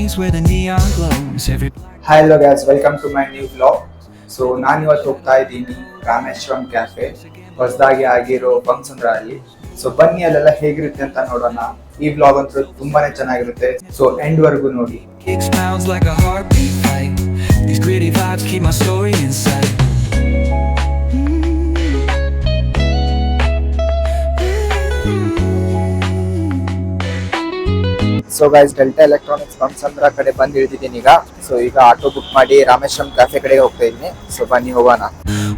streets where the neon glows. Every hello guys, welcome to my new blog. So ನಾನು ಇವತ್ತು ಹೋಗ್ತಾ ಇದ್ದೀನಿ Rameswaram cafe, ಹೊಸದಾಗಿ ಆಗಿರೋ ಬಂಸಂದ್ರಲ್ಲಿ. ಸೊ ಬನ್ನಿ ಅಲ್ಲೆಲ್ಲ ಹೇಗಿರುತ್ತೆ ಅಂತ ನೋಡೋಣ. ಈ ಬ್ಲಾಗ್ ಅಂತೂ ತುಂಬಾನೇ ಚೆನ್ನಾಗಿರುತ್ತೆ, ಸೊ ಎಂಡ್ ವರೆಗೂ ನೋಡಿ. kicks pounds like a heartbeat fight. These gritty vibes keep my story inside. So guys, delta electronics Bommasandra ಕಡೆ ಬಂದು ಇಳಿದಿದ್ದೀನಿ ಈಗ. ಸೊ ಈಗ ಆಟೋ ಬುಕ್ ಮಾಡಿ ರಾಮೇಶ್ವರಂ ಕ್ಯಾಫೆ ಕಡೆಗೆ ಹೋಗ್ತಾ ಇದ್ದೀನಿ. ಸೊ ಬನ್ನಿ ಹೋಗೋಣ.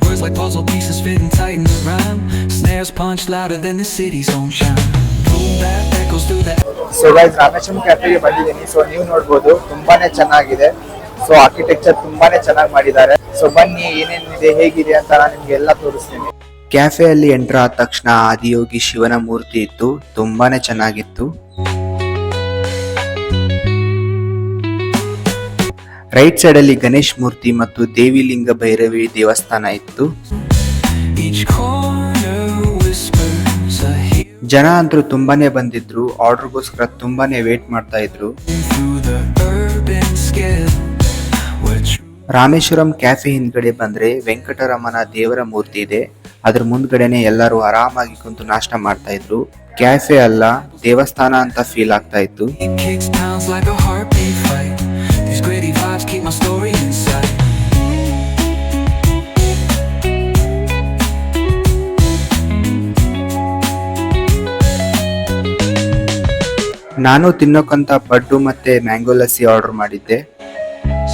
Words like puzzle pieces fitting tight in the rhyme. Snares punch louder than the city's own chime. Boom bap echoes through the so guys, Rameshwaram ಕ್ಯಾಫೆಗೆ ಬಂದಿದ್ದೀನಿ. ಸೊ ನೀವು ನೋಡ್ಬೋದು, ತುಂಬಾನೇ ಚೆನ್ನಾಗಿದೆ. ಸೊ ಆರ್ಕಿಟೆಕ್ಚರ್ ತುಂಬಾನೇ ಚೆನ್ನಾಗಿ ಮಾಡಿದ್ದಾರೆ. ಸೊ ಬನ್ನಿ, ಏನೇನಿದೆ ಹೇಗಿದೆ ಅಂತ ನಾನು ನಿಮ್ಗೆ ಎಲ್ಲ ತೋರಿಸ್ತೀನಿ. ಕ್ಯಾಫೆಯಲ್ಲಿ ಎಂಟರ್ ಆದ ತಕ್ಷಣ ಆದಿಯೋಗಿ ಶಿವನ ಮೂರ್ತಿ ಇತ್ತು, ತುಂಬಾನೇ ಚೆನ್ನಾಗಿತ್ತು. ರೈಟ್ ಸೈಡ್ ಅಲ್ಲಿ ಗಣೇಶ್ ಮೂರ್ತಿ ಮತ್ತು ದೇವಿಲಿಂಗ ಭೈರವಿ ದೇವಸ್ಥಾನ ಇತ್ತು. each corner whispers a hero ಜನ ಅಂತೂ ತುಂಬಾನೇ ಬಂದಿದ್ರು, ಆರ್ಡರ್ಗೋಸ್ಕರ ತುಂಬಾನೇ ವೇಟ್ ಮಾಡ್ತಾ ಇದ್ರು. through the urban scale. Where Rameshwaram cafe ಹಿಂದ್ಗಡೆ ಬಂದ್ರೆ ವೆಂಕಟರಮಣ ದೇವರ ಮೂರ್ತಿ ಇದೆ. ಅದ್ರ ಮುಂದ್ಗಡೆನೆ ಎಲ್ಲರೂ ಆರಾಮಾಗಿ ಕುಂತು ನಾಷ್ಟ ಮಾಡ್ತಾ ಇದ್ರು. ಕ್ಯಾಫೆ ಅಲ್ಲ, ದೇವಸ್ಥಾನ ಅಂತ ಫೀಲ್ ಆಗ್ತಾ ಇತ್ತು. it kicks pounds like a heartbeat fight. These gritty vibes keep my story inside. ನಾನು ತಿನ್ನೋಕಂತ ಪಡ್ಡು ಮತ್ತೆ ಮ್ಯಾಂಗೋ ಲಸ್ಸಿ ಆರ್ಡರ್ ಮಾಡಿದ್ದೆ.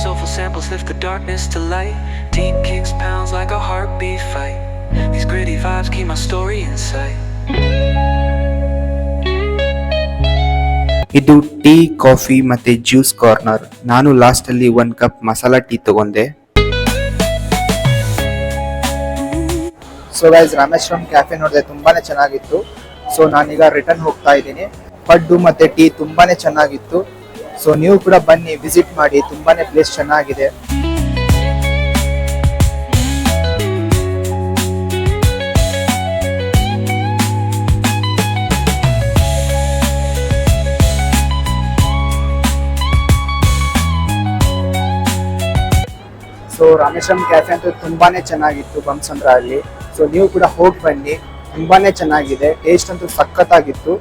Soulful samples lift the darkness to light. Deep kicks pounds like a heartbeat fight. These gritty vibes keep my story inside. ಇದು tea, coffee ಮತ್ತೆ juice corner. ನಾನು last ಅಲ್ಲಿ 1 cup masala tea ತಗೊಂಡೆ. So guys, Rameswaram cafe ನೋಡಿದೆ, ತುಂಬಾನೇ ಚೆನ್ನಾಗಿತ್ತು. So ನಾನೀಗ return ಹೋಗ್ತಾ ಇದ್ದೀನಿ. ಪಡ್ಡು ಮತ್ತೆ ಟೀ ತುಂಬಾನೇ ಚೆನ್ನಾಗಿತ್ತು. ಸೊ ನೀವು ಕೂಡ ಬನ್ನಿ, ವಿಸಿಟ್ ಮಾಡಿ, ತುಂಬಾನೇ ಪ್ಲೇಸ್ ಚೆನ್ನಾಗಿದೆ. ಸೊ ರಾಮೇಶ್ವರಂ ಕ್ಯಾಫೆ ಅಂತೂ ತುಂಬಾನೇ ಚೆನ್ನಾಗಿತ್ತು ಬಂಸಂದ್ರ ಅಲ್ಲಿ. ಸೊ ನೀವು ಕೂಡ ಹೋಗಿ ಬನ್ನಿ, ತುಂಬಾನೇ ಚೆನ್ನಾಗಿದೆ. ಟೇಸ್ಟ್ ಅಂತೂ ಸಖತ್ತಾಗಿತ್ತು.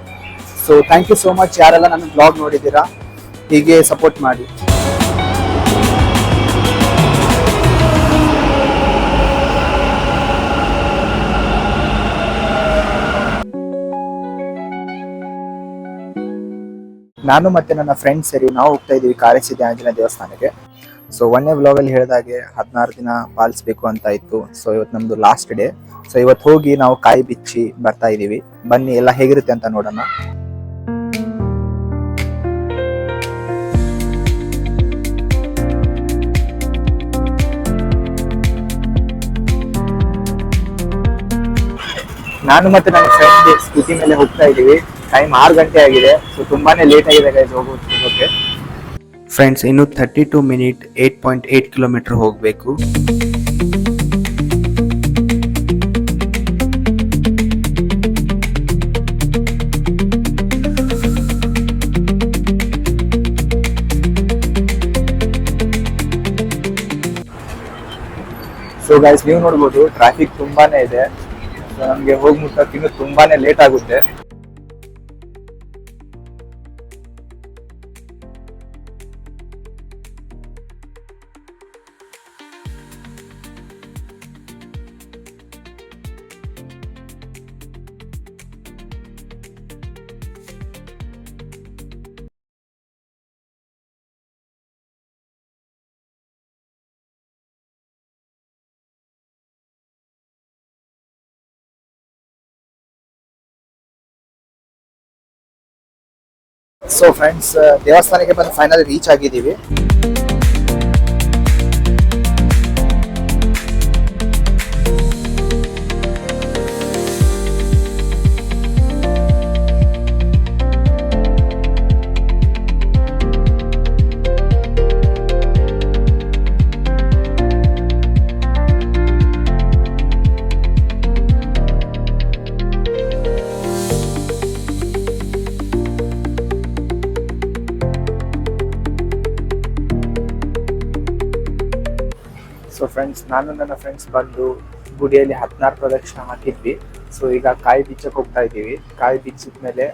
So thank you so much ಯಾರೆಲ್ಲ ನನ್ನ ಬ್ಲಾಗ್ ನೋಡಿದ್ದೀರಾ, ಹೀಗೆ ಸಪೋರ್ಟ್ ಮಾಡಿ. ನಾನು ಮತ್ತೆ ನನ್ನ ಫ್ರೆಂಡ್ಸ್ ಸೇರಿ ನಾವು ಹೋಗ್ತಾ ಇದೀವಿ ಕಾರಸಿದ್ದೆ ಆಂಜನೇಯ ದೇವಸ್ಥಾನಕ್ಕೆ. ಸೊ ಒಂದೇ ವ್ಲಾಗಲ್ಲಿ ಹೇಳಿದಾಗೆ 16 ದಿನ ಪಾಲಿಸ್ಬೇಕು ಅಂತ ಇತ್ತು. ಸೊ ಇವತ್ತು ನಮ್ದು ಲಾಸ್ಟ್ ಡೇ. ಸೊ ಇವತ್ತು ಹೋಗಿ ನಾವು ಕಾಯಿ ಬಿಚ್ಚಿ ಬರ್ತಾ ಇದೀವಿ. ಬನ್ನಿ ಎಲ್ಲ ಹೇಗಿರುತ್ತೆ ಅಂತ ನೋಡೋಣ. ನಾನು ಮತ್ತೆ ನನ್ನ ಫ್ರೆಂಡ್ ಸ್ಕೂಟಿ ಮೇಲೆ ಹೋಗ್ತಾ ಇದೀವಿ. ಟೈಮ್ 6 ಗಂಟೆ ಆಗಿದೆ. ಸೊ ತುಂಬಾನೇ ಲೇಟ್ ಆಗಿದೆ ಗೈಸ್ ಹೋಗೋಕೆ. ಫ್ರೆಂಡ್ಸ್, ಇನ್ನು 32 ಮಿನಿಟ್ 8.8 ಕಿಲೋಮೀಟರ್ ಹೋಗಬೇಕು. ಸೊ ಗೈಸ್, ನೀವು ನೋಡ್ಬೋದು ಟ್ರಾಫಿಕ್ ತುಂಬಾನೇ ಇದೆ. ಸೊ ನಮಗೆ ಹೋಗಿ ಮುಟ್ಟಕ್ಕೆ ಇನ್ನೂ ತುಂಬಾನೇ ಲೇಟ್ ಆಗುತ್ತೆ. ಸೊ ಫ್ರೆಂಡ್ಸ್, ದೇವಸ್ಥಾನಕ್ಕೆ ಬಂದು ಫೈನಲ್ ರೀಚ್ ಆಗಿದ್ದೀವಿ. ಫ್ರೆಂಡ್ಸ್, ನಾನು ನನ್ನ ಫ್ರೆಂಡ್ಸ್ ಬಂದು ಗುಡಿಯಲ್ಲಿ 16 ಪ್ರದಕ್ಷಿಣೆ ಹಾಕಿದ್ವಿ. ಸೊ ಈಗ ಕಾಯಿ ಬೀಚಕ್ಕೆ ಹೋಗ್ತಾ ಇದ್ದೀವಿ. ಕಾಯಿ ಬೀಚಿದ ಮೇಲೆ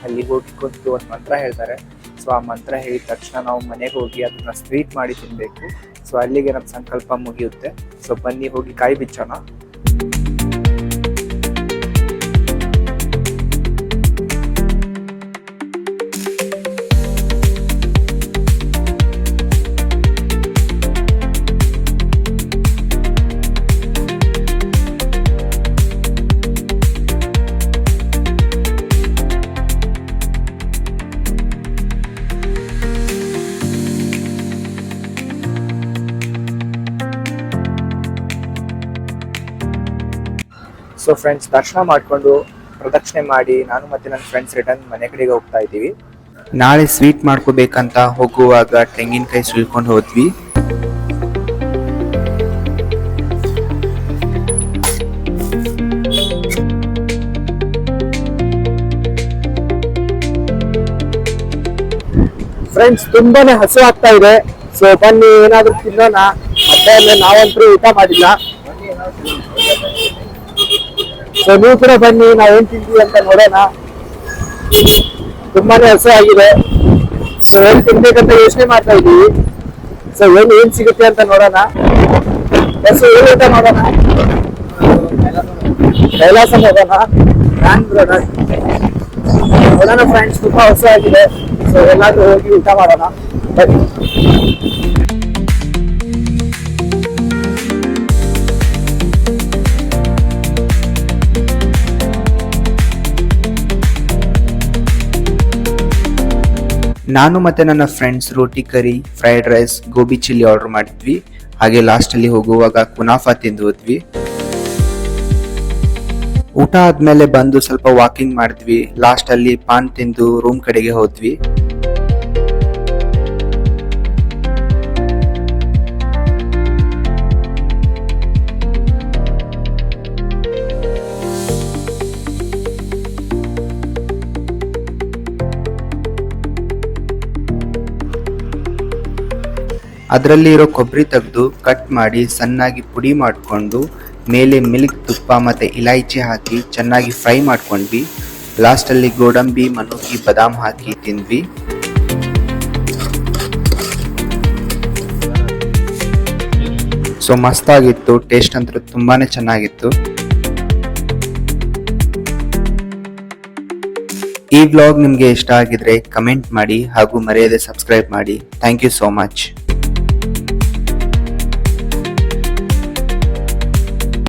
ಅಲ್ಲಿ ಹೋಗಿ ಕೂತು ಒಂದು ಮಂತ್ರ ಹೇಳ್ತಾರೆ. ಸೊ ಆ ಮಂತ್ರ ಹೇಳಿದ ತಕ್ಷಣ ನಾವು ಮನೆಗೆ ಹೋಗಿ ಅದನ್ನ ಸ್ವೀಟ್ ಮಾಡಿ ತಿನ್ನಬೇಕು. ಸೊ ಅಲ್ಲಿಗೆ ನಮ್ಮ ಸಂಕಲ್ಪ ಮುಗಿಯುತ್ತೆ. ಸೊ ಬನ್ನಿ ಹೋಗಿ ಕಾಯಿ ಬಿಚ್ಚೋಣ. ಸೊ ಫ್ರೆಂಡ್ಸ್, ದರ್ಶನ ಮಾಡಿಕೊಂಡು ಪ್ರದಕ್ಷಿಣೆ ಮಾಡಿ ನಾನು ಮತ್ತೆ ನನ್ನ ಫ್ರೆಂಡ್ಸ್ ರಿಟರ್ನ್ ಮನೆ ಕಡೆಗೆ ಹೋಗ್ತಾ ಇದ್ದೀವಿ. ನಾಳೆ ಸ್ವೀಟ್ ಮಾಡ್ಕೋಬೇಕಂತ ಹೋಗುವಾಗ ತೆಂಗಿನಕಾಯಿ ಸುಲ್ಕೊಂಡು ಹೋದ್ವಿ. ಫ್ರೆಂಡ್ಸ್, ತುಂಬಾನೇ ಹಸು ಆಗ್ತಾ ಇದೆ. ಸೊ ಬನ್ನಿ ಏನಾದ್ರೂ ತಿನ್ನೋಣ. ಮತ್ತೆ ನಾವಂತೂ ಊಟ ಮಾಡಿಲ್ಲ. ಸೊ ನೀವು ಕೂಡ ಬನ್ನಿ, ನಾವೇನ್ ತಿಂತೀವಿ ಅಂತ ನೋಡೋಣ. ತುಂಬಾನೇ ಹಸು ಆಗಿದೆ. ಸೊ ಏನ್ ತಿನ್ಬೇಕಂತ ಯೋಚನೆ ಮಾಡ್ತಾ ಇದೀವಿ. ಸೊ ಏನ್ ಸಿಗುತ್ತೆ ಅಂತ ನೋಡೋಣ. ಹಸು ಏನಂತ ನೋಡೋಣ. ಕೈಲಾಸ ಹೋಗೋಣ. ನೋಡೋಣ ಫ್ರೆಂಡ್ಸ್, ತುಂಬಾ ಹಸು ಆಗಿದೆ. ಸೊ ಎಲ್ಲಾದ್ರೂ ಹೋಗಿ ಊಟ ಮಾಡೋಣ. ಬನ್ನಿ. ನಾನು ಮತ್ತೆ ನನ್ನ friends roti curry, fried rice, gobi chilli order ಮಾಡಿದ್ವಿ. ಹಾಗೆ ಲಾಸ್ಟ್ ಅಲ್ಲಿ ಹೋಗುವಾಗ ಕುನಾಫಾ ತಿಂದು ಹೋದ್ವಿ. ಊಟ ಆದ್ಮೇಲೆ ಬಂದು ಸ್ವಲ್ಪ ವಾಕಿಂಗ್ ಮಾಡಿದ್ವಿ. ಲಾಸ್ಟ್ ಅಲ್ಲಿ ಪಾನ್ ತಿಂದು ರೂಮ್ ಕಡೆಗೆ ಹೋದ್ವಿ. ಅದರಲ್ಲಿ ಇರೋ ಕೊಬ್ಬರಿ ತೆಗೆದು ಕಟ್ ಮಾಡಿ ಸಣ್ಣಾಗಿ ಪುಡಿ ಮಾಡಿಕೊಂಡು ಮೇಲೆ ಮಿಲ್ಕ್, ತುಪ್ಪ ಮತ್ತು ಇಲಾಯ್ಚಿ ಹಾಕಿ ಚೆನ್ನಾಗಿ ಫ್ರೈ ಮಾಡ್ಕೊಂಡ್ವಿ. ಲಾಸ್ಟಲ್ಲಿ ಗೋಡಂಬಿ, ಮನುಕಿ, ಬಾದಾಮ್ ಹಾಕಿ ತಿಂದ್ವಿ. ಸೊ ಮಸ್ತಾಗಿತ್ತು. ಟೇಸ್ಟ್ ಅಂತೂ ತುಂಬಾನೇ ಚೆನ್ನಾಗಿತ್ತು. ಈ ವ್ಲಾಗ್ ನಿಮಗೆ ಇಷ್ಟ ಆಗಿದ್ರೆ ಕಮೆಂಟ್ ಮಾಡಿ ಹಾಗೂ ಮರೆಯದೆ ಸಬ್ಸ್ಕ್ರೈಬ್ ಮಾಡಿ. Thank you so much.